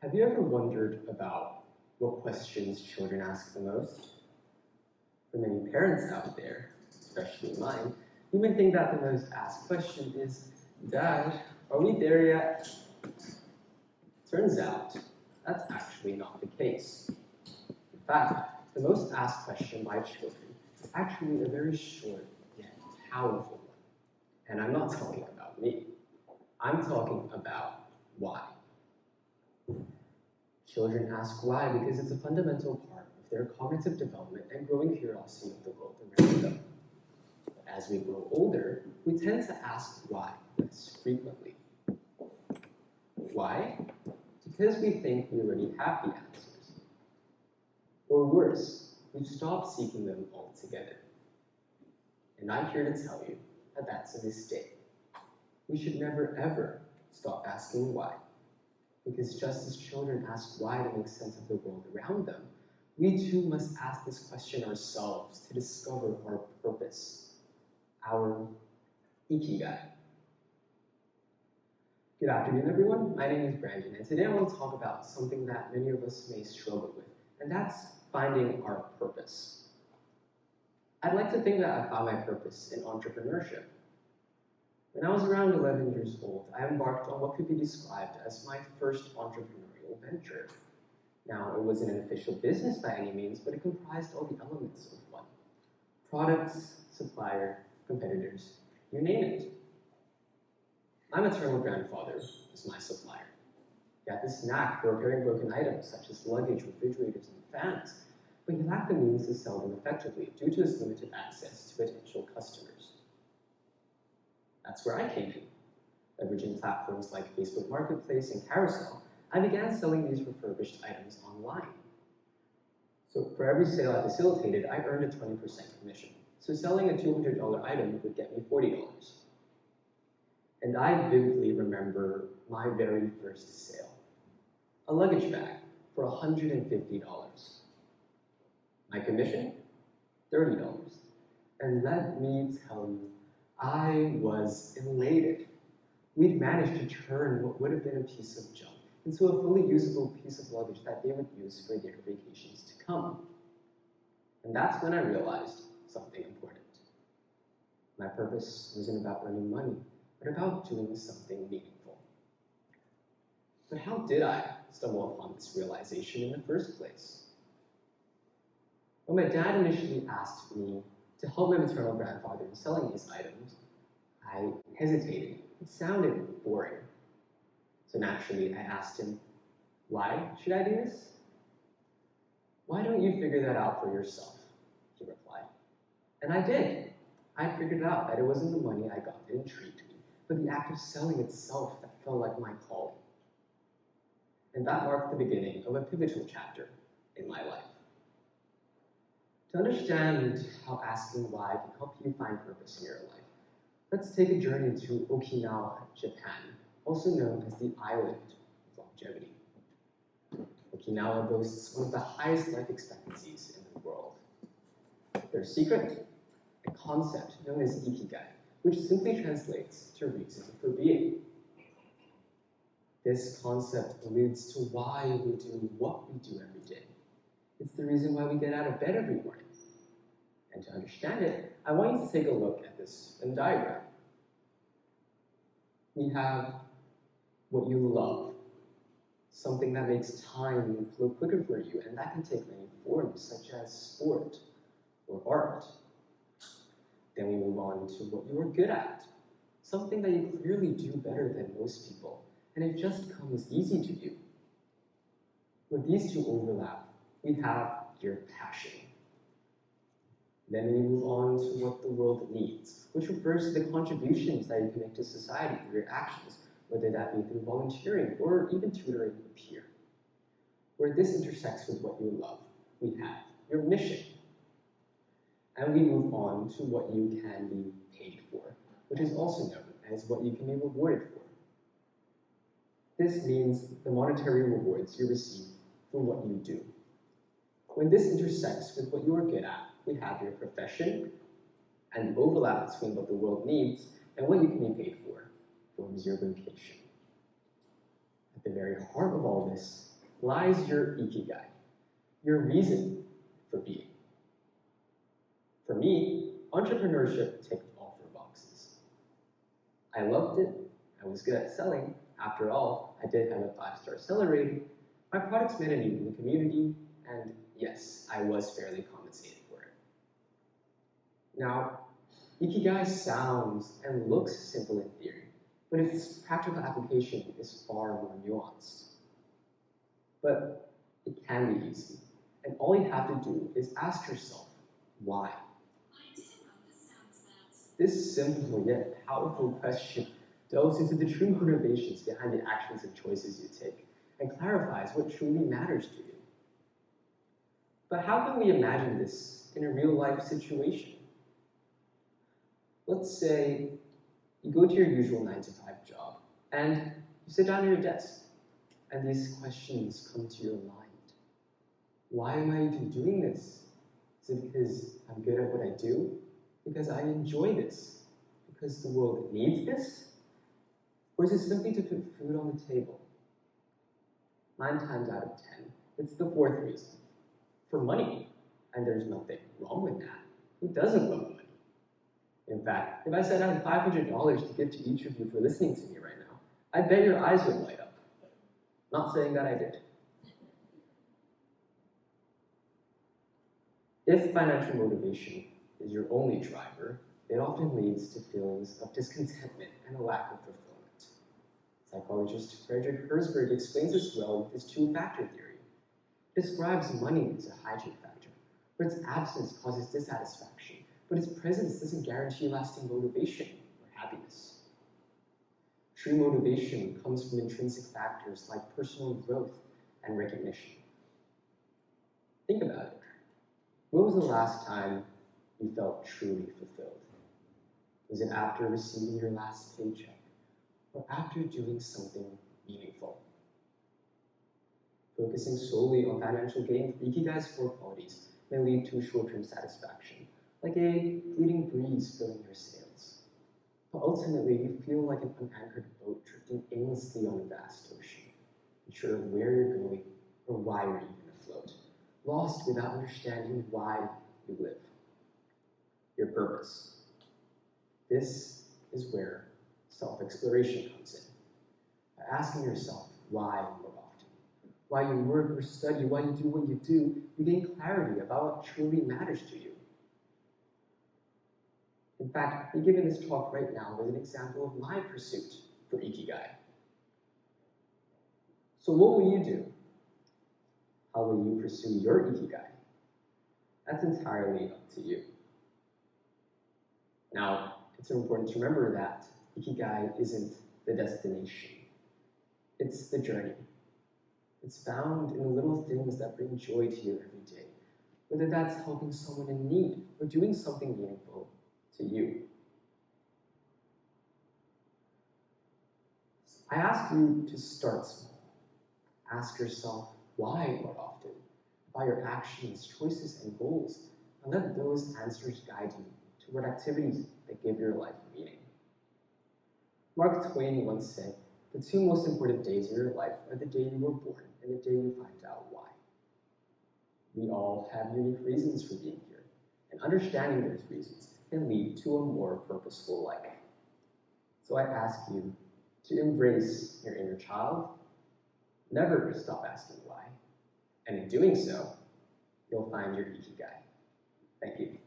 Have you ever wondered about what questions children ask the most? For many parents out there, especially mine, you may think that the most asked question is, "Dad, are we there yet?" Turns out, that's actually not the case. In fact, the most asked question by children is actually a very short yet powerful one. And I'm not talking about me. I'm talking about why. Children ask why because it's a fundamental part of their cognitive development and growing curiosity of the world around them. But as we grow older, we tend to ask why less frequently. Why? Because we think we already have the answers. Or worse, we've stopped seeking them altogether. And I'm here to tell you that that's a mistake. We should never ever stop asking why. Because just as children ask why to make sense of the world around them, we too must ask this question ourselves to discover our purpose, our ikigai. Good afternoon, everyone. My name is Brandon, and today I want to talk about something that many of us may struggle with, and that's finding our purpose. I'd like to think that I found my purpose in entrepreneurship. When I was around 11 years old, I embarked on what could be described as my first entrepreneurial venture. Now, it wasn't an official business by any means, but it comprised all the elements of one. Products, supplier, competitors, you name it. My maternal grandfather was my supplier. He had this knack for repairing broken items such as luggage, refrigerators, and fans, but he lacked the means to sell them effectively due to his limited access to potential customers. That's where I came in. Leveraging platforms like Facebook Marketplace and Carousel, I began selling these refurbished items online. So for every sale I facilitated, I earned a 20% commission. So selling a $200 item would get me $40. And I vividly remember my very first sale. A luggage bag for $150. My commission? $30. And let me tell you, I was elated. We'd managed to turn what would have been a piece of junk into a fully usable piece of luggage that they would use for their vacations to come. And that's when I realized something important. My purpose wasn't about earning money, but about doing something meaningful. But how did I stumble upon this realization in the first place? When my dad initially asked me to help my maternal grandfather in selling these items, I hesitated. It sounded boring. So naturally, I asked him, "Why should I do this?" "Why don't you figure that out for yourself?" he replied. And I did. I figured out that it wasn't the money I got that intrigued me, but the act of selling itself that felt like my calling. And that marked the beginning of a pivotal chapter in my life. To understand how asking why can help you find purpose in your life, let's take a journey to Okinawa, Japan, also known as the island of longevity. Okinawa boasts one of the highest life expectancies in the world. Their secret? A concept known as ikigai, which simply translates to reason for being. This concept alludes to why we do what we do every day. It's the reason why we get out of bed every morning. And to understand it, I want you to take a look at this Venn diagram. We have what you love, something that makes time flow quicker for you, and that can take many forms, such as sport or art. Then we move on to what you are good at, something that you clearly do better than most people, and it just comes easy to you. Where these two overlap, we have your passion. Then we move on to what the world needs, which refers to the contributions that you can make to society through your actions, whether that be through volunteering or even tutoring a peer. Where this intersects with what you love, we have your mission. And we move on to what you can be paid for, which is also known as what you can be rewarded for. This means the monetary rewards you receive for what you do. When this intersects with what you are good at, we have your profession, and the overlap between what the world needs and what you can be paid for forms your vocation. At the very heart of all this lies your ikigai, your reason for being. For me, entrepreneurship ticked all 4 boxes. I loved it, I was good at selling. After all, I did have a 5-star seller rating. My products met a need in the community, and yes, I was fairly compensated for it. Now, ikigai sounds and looks simple in theory, but its practical application is far more nuanced. But it can be easy, and all you have to do is ask yourself, why? This simple yet powerful question delves into the true motivations behind the actions and choices you take, and clarifies what truly matters to you. But how can we imagine this in a real-life situation? Let's say you go to your usual 9-to-5 job, and you sit down at your desk, and these questions come to your mind. Why am I even doing this? Is it because I'm good at what I do? Because I enjoy this? Because the world needs this? Or is it simply to put food on the table? 9 times out of 10, it's the 4th reason. For money. And there's nothing wrong with that. Who doesn't love money? In fact, if I said I had $500 to give to each of you for listening to me right now, I bet your eyes would light up. Not saying that I did. If financial motivation is your only driver, it often leads to feelings of discontentment and a lack of fulfillment. Psychologist Frederick Herzberg explains this well with his 2-factor theory. It describes money as a hygiene factor, where its absence causes dissatisfaction, but its presence doesn't guarantee lasting motivation or happiness. True motivation comes from intrinsic factors like personal growth and recognition. Think about it. When was the last time you felt truly fulfilled? Was it after receiving your last paycheck, or after doing something meaningful? Focusing solely on financial gain for ikigai's 4 qualities may lead to short-term satisfaction, like a fleeting breeze filling your sails. But ultimately, you feel like an unanchored boat drifting aimlessly on a vast ocean, unsure of where you're going or why you're even afloat, lost without understanding why you live. Your purpose. This is where self-exploration comes in. By asking yourself why more often, why you work or study, why you do what you do, you gain clarity about what truly matters to you. In fact, me giving this talk right now was an example of my pursuit for ikigai. So what will you do? How will you pursue your ikigai? That's entirely up to you. Now, it's important to remember that ikigai isn't the destination. It's the journey. It's found in the little things that bring joy to you every day, whether that's helping someone in need or doing something meaningful to you. I ask you to start small. Ask yourself why more often about your actions, choices, and goals, and let those answers guide you toward activities that give your life meaning. Mark Twain once said, "The 2 most important days of your life are the day you were born and the day you find out why." We all have unique reasons for being here, and understanding those reasons can lead to a more purposeful life. So I ask you to embrace your inner child, never stop asking why, and in doing so, you'll find your ikigai. Thank you.